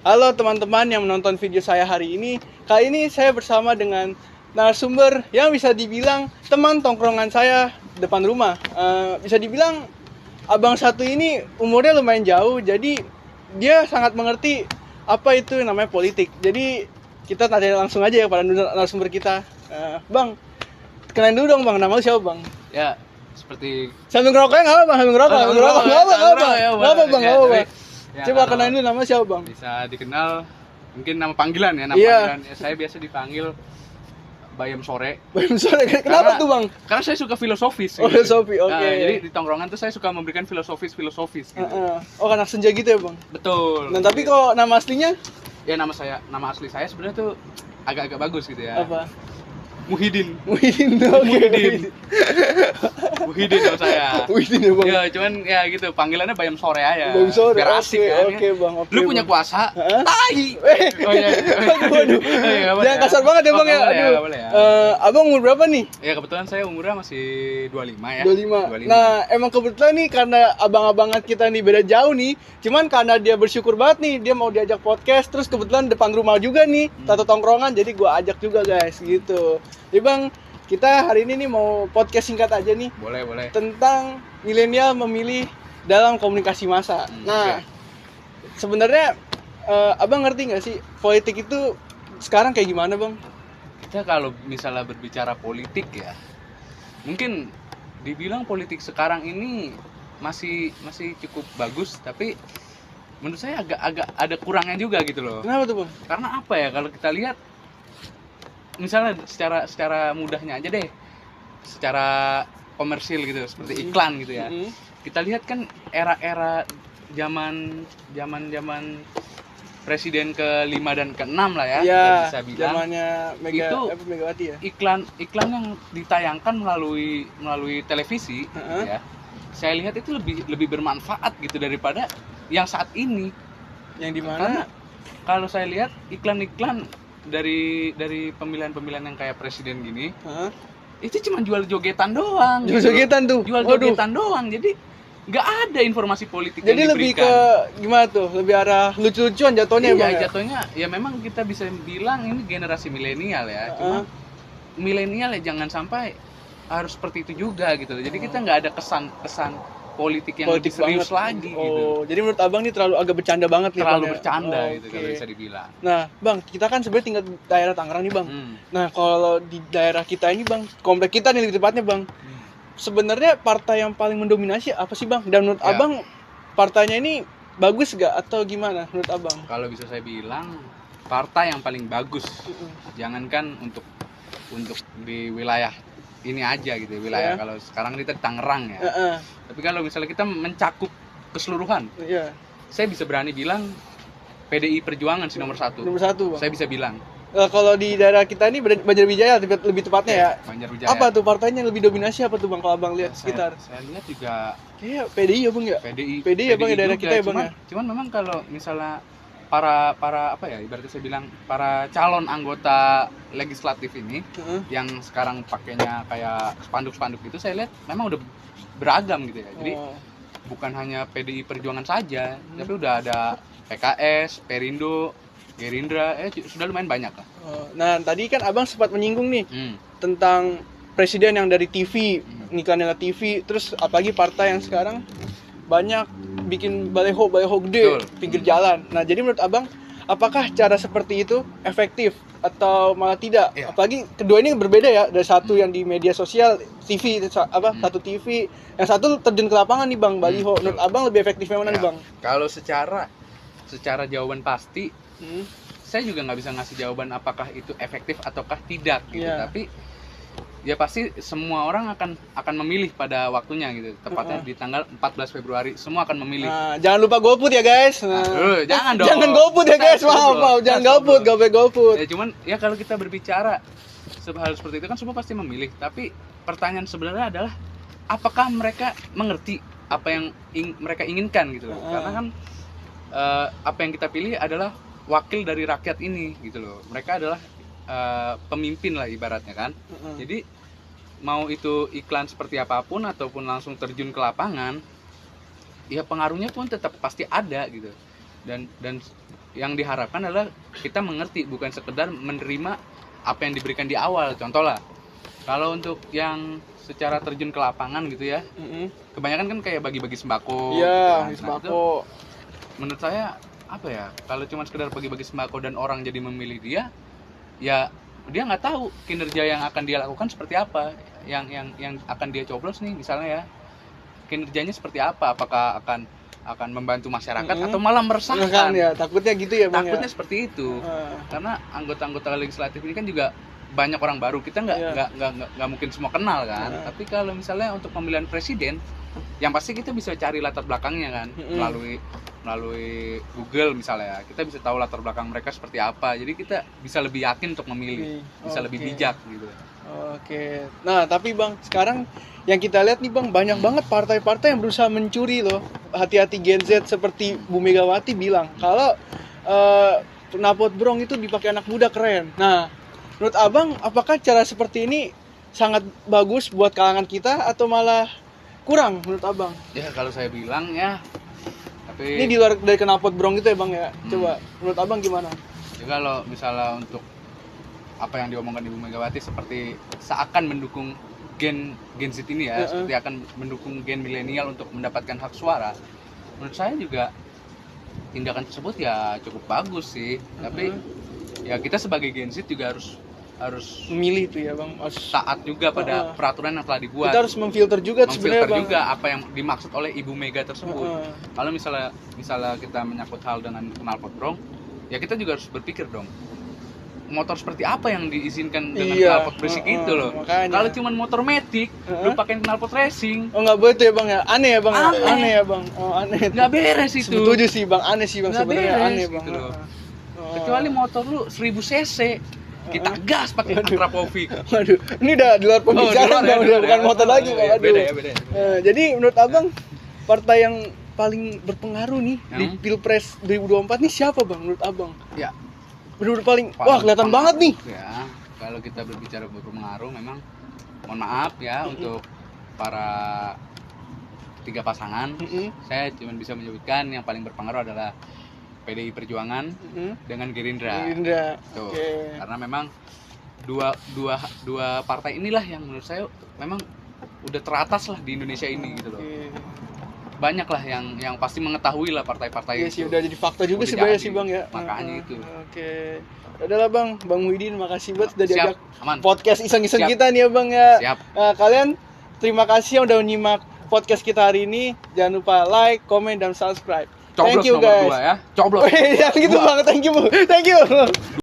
Halo teman-teman yang menonton video saya hari ini. Kali ini saya bersama dengan narasumber yang bisa dibilang teman tongkrongan saya depan rumah. Bisa dibilang abang satu ini umurnya lumayan jauh, jadi dia sangat mengerti apa itu namanya politik. Jadi kita tanya langsung aja ya pada narasumber kita. Bang, kenalin dulu dong bang, nama lu siapa bang? Ya, seperti Sambil ngerokoknya nggak apa bang, sambil ngerokok, sambil ngerokok nggak apa bang, nggak apa bang. Ya, Coba kenalin dulu nama siapa bang? bisa dikenal mungkin nama panggilan ya, nama Iya. panggilan. Ya, saya biasa dipanggil Bayam Sore. Bayam Sore, kenapa tuh bang? Karena saya suka filosofis. Oh, filosofi, oke. Nah, jadi di tongkrongan tuh saya suka memberikan filosofis gitu. Oh, anak senja gitu ya bang? Betul. Nah tapi kok nama aslinya? Ya nama asli saya sebenarnya tuh agak-agak bagus gitu ya. Apa? Muhyiddin. Muhyiddin, oke. Muhyiddin nama saya. Muhyiddin ya bang? Ya cuman ya gitu, panggilannya Bayam Sore aja. Bayam Sore, biar asik kan. oke bang, oke. Lu punya kuasa? Hah? Tai. Oh iya. Waduh. Jangan kasar banget ya bang ya. Aduh. Boleh ya. Abang umur berapa nih? Ya kebetulan saya umurnya masih 25 ya. 25. Nah, emang kebetulan nih karena abang-abangan kita nih beda jauh nih. Cuman karena dia bersyukur banget nih, dia mau diajak podcast. Terus kebetulan depan rumah juga nih, satu tongkrongan. Jadi gua ajak juga guys, gitu. Jadi bang, kita hari ini nih mau podcast singkat aja nih. Boleh. Tentang milenial memilih dalam komunikasi massa. Nah, sebenarnya abang ngerti nggak sih politik itu sekarang kayak gimana bang? Kita kalau misalnya berbicara politik ya, mungkin dibilang politik sekarang ini masih cukup bagus, tapi menurut saya agak ada kurangnya juga gitu loh. Kenapa tuh bang? Karena apa ya, kalau kita lihat misalnya secara mudahnya aja deh, secara komersil gitu, seperti iklan gitu ya. Kita lihat kan era-era zaman presiden ke-5 dan ke-6 lah ya, Iya, kita bisa bilang. zamannya Megawati ya. Iklan yang ditayangkan melalui televisi gitu ya. Saya lihat itu lebih bermanfaat gitu daripada yang saat ini. Yang dimana? Karena kalau saya lihat iklan-iklan dari pemilihan yang kayak presiden gini, itu cuma jual jogetan doang. Jual jogetan tuh. Jual jogetan doang. Jadi nggak ada informasi politik jadi yang lebih diberikan. ke gimana tuh? Lebih arah lucu-lucuan jatuhnya Iya, bang. jatuhnya ya memang kita bisa bilang ini generasi milenial ya. Cuma milenial ya jangan sampai harus seperti itu juga gitu. Jadi kita nggak ada kesan politik yang lebih serius lagi gitu. Jadi menurut abang ini terlalu agak bercanda banget nih. Terlalu bercanda gitu kalau bisa dibilang. Nah bang, kita kan sebenarnya tinggal di daerah Tangerang nih bang. Nah kalau di daerah kita ini bang, komplek kita nih lebih tepatnya bang, sebenarnya partai yang paling mendominasi apa sih bang? Dan menurut abang partainya ini bagus gak atau gimana menurut abang? Kalau bisa saya bilang partai yang paling bagus, jangankan untuk di wilayah ini aja gitu, wilayah kalau sekarang kita di Tangerang ya. Tapi kalau misalnya kita mencakup keseluruhan, saya bisa berani bilang PDI Perjuangan sih nomor satu. Nomor satu bang. Saya bisa bilang. Kalau di daerah kita ini Banjarwijaya lebih tepatnya ya. Banjarwijaya. Apa tuh partainya yang lebih dominasi apa tuh bang kalau abang lihat sekitar? Saya lihat juga kayak PDI ya bang ya. PDI ya bang ya daerah kita ya bang ya. Cuman memang kalau misalnya para apa ya, ibaratnya saya bilang para calon anggota legislatif ini yang sekarang pakainya kayak spanduk itu, saya lihat memang udah beragam gitu ya. Jadi bukan hanya PDI Perjuangan saja, tapi udah ada PKS, Perindo, Gerindra, sudah lumayan banyak lah. Nah tadi kan abang sempat menyinggung nih tentang presiden yang dari TV, iklan lewat TV, terus apalagi partai yang sekarang banyak bikin baleho gede pinggir jalan. Nah jadi menurut abang, apakah cara seperti itu efektif atau malah tidak? Apalagi kedua ini berbeda ya, dari satu yang di media sosial TV satu TV, yang satu terjun ke lapangan nih bang, baliho. Menurut abang lebih efektif yang mana nih bang? Kalau secara jawaban pasti, saya juga nggak bisa ngasih jawaban apakah itu efektif ataukah tidak gitu. Tapi ya pasti semua orang akan memilih pada waktunya gitu, tepatnya di tanggal 14 Februari semua akan memilih. Nah, jangan lupa GoFood ya guys. Jangan dong. Jangan GoFood ya guys, maaf, jangan GoFood. Ya cuman ya kalau kita berbicara hal seperti itu kan semua pasti memilih, tapi pertanyaan sebenarnya adalah apakah mereka mengerti apa yang mereka inginkan gitu loh. Karena kan apa yang kita pilih adalah wakil dari rakyat ini gitu loh. Mereka adalah pemimpin lah ibaratnya kan. Jadi mau itu iklan seperti apapun ataupun langsung terjun ke lapangan, ya pengaruhnya pun tetap pasti ada gitu. Dan yang diharapkan adalah kita mengerti, bukan sekedar menerima apa yang diberikan di awal. Contoh lah, kalau untuk yang secara terjun ke lapangan gitu ya, kebanyakan kan kayak bagi-bagi sembako. Iya, gitu kan. sembako. Itu, menurut saya apa ya, kalau cuma sekedar bagi-bagi sembako dan orang jadi memilih dia, ya dia nggak tahu kinerja yang akan dia lakukan seperti apa, yang akan dia coblos nih misalnya ya, kinerjanya seperti apa, apakah akan membantu masyarakat atau malah meresahkan. Ya, takutnya gitu ya Bang. Takutnya ya? seperti itu. Karena anggota-anggota legislatif ini kan juga banyak orang baru, kita nggak mungkin semua kenal kan. Tapi kalau misalnya untuk pemilihan presiden, yang pasti kita bisa cari latar belakangnya kan, melalui Google misalnya, kita bisa tahu latar belakang mereka seperti apa. Jadi kita bisa lebih yakin untuk memilih, bisa lebih bijak gitu. Oke. Nah, tapi Bang, sekarang yang kita lihat nih Bang, banyak banget partai-partai yang berusaha mencuri loh. Hati-hati Gen Z, seperti Bu Megawati bilang kalau knalpot brong itu dipakai anak muda keren. Nah, menurut Abang, apakah cara seperti ini sangat bagus buat kalangan kita atau malah kurang menurut Abang? Ya kalau saya bilang ya, tapi ini di luar dari knalpot brong gitu ya Bang ya. Coba menurut Abang gimana? Ya kalau misalnya untuk apa yang diomongkan Ibu Megawati seperti seakan mendukung Gen Z ini ya, seperti akan mendukung gen milenial untuk mendapatkan hak suara. Menurut saya juga tindakan tersebut ya cukup bagus sih. Tapi ya kita sebagai Gen Z juga harus memilih tuh ya Bang, taat juga pada peraturan yang telah dibuat. Kita harus memfilter juga sebenarnya Bang. Juga apa yang dimaksud oleh Ibu Mega tersebut. Kalau misalnya kita menyangkut hal dengan knalpot brong, ya kita juga harus berpikir dong, motor seperti apa yang diizinkan dengan knalpot berisik itu loh. Kalau cuma motor metik, lu pakai knalpot racing. Oh nggak boleh tuh ya Bang ya, aneh ya Bang. Aneh ya Bang. Oh aneh. Nggak beres itu. Setuju sih Bang, aneh sih Bang sebenarnya, aneh Bang. Gitu loh. Kecuali motor lu 1000 cc, kita gas pakai Akrapovic. Waduh, ini udah di luar pembicaraan Bang, udah bukan motor lagi Bang. Beda. Jadi menurut Abang, partai yang paling berpengaruh nih di Pilpres 2024 nih siapa Bang menurut Abang? Ya, benar-benar paling wah kelihatan banget nih. Ya, kalau kita berbicara berpengaruh, memang mohon maaf ya untuk para 3 pasangan. Saya cuma bisa menyebutkan yang paling berpengaruh adalah PDI Perjuangan dengan Gerindra. Tuh. Karena memang dua partai inilah yang menurut saya memang udah teratas lah di Indonesia ini gitu loh. Banyak lah yang pasti mengetahui lah partai-partai itu. Iya sih, udah jadi fakta juga sih banyak sih Bang ya. Makanya itu. Oke. Udahlah Bang Muhyiddin, makasih banget sudah diajak aman. podcast iseng-iseng kita nih ya Bang ya. Siap. Kalian terima kasih yang udah menyimak podcast kita hari ini. Jangan lupa like, comment, dan subscribe. Coblos thank you nomor guys. 2 ya. Coblos. Jangan gitu Bang, thank you.